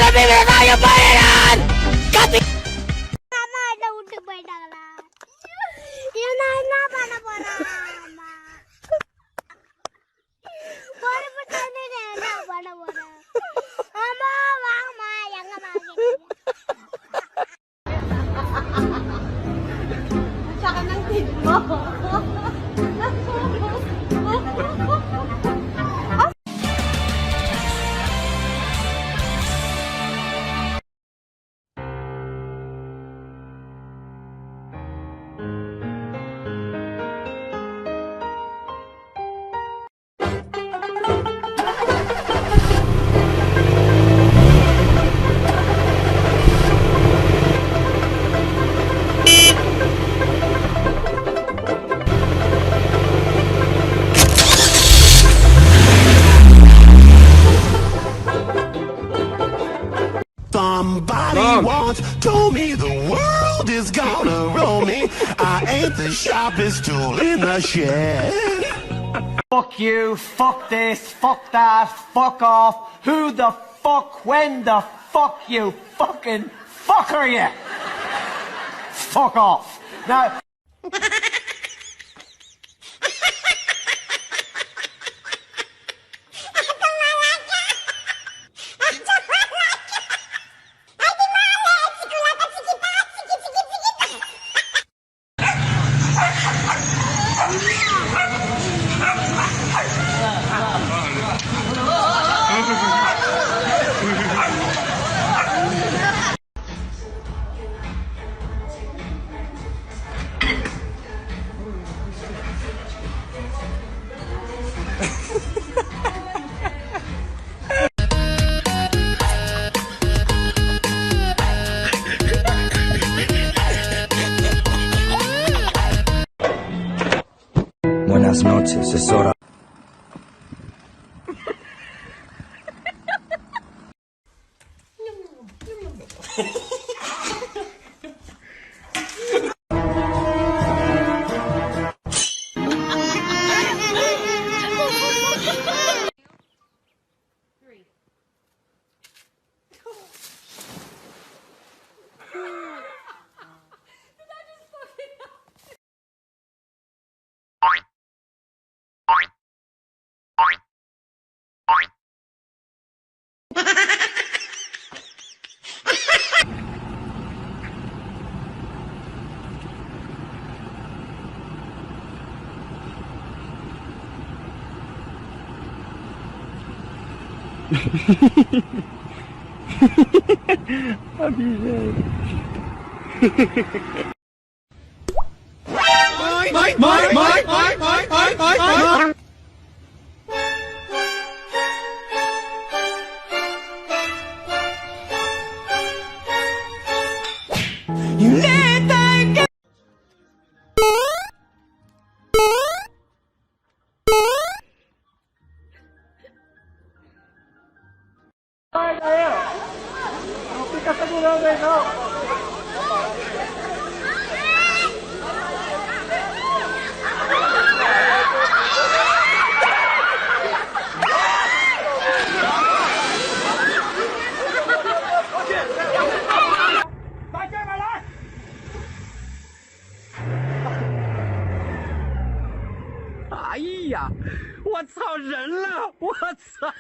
lebih berkaya bayaran. Kati. அம்மா என்ன விட்டு போயிட்டாங்களா? நான் என்ன பண்ண போறேன்? அம்மா பொறுப்பு தந்து என்ன பண்ண போறேன்? அம்மா வாங்கம்மா எங்கம்மா Tsaka ng tin mo. Somebody once told me the world is gonna roll me. I ain't the sharpest tool in the shed. Fuck you, fuck this, fuck that, fuck off. Who the fuck, when the fuck you fucking fuck are you? Fuck off. Now... Buenas noches, es hora. Eh呀，我操人了，我操！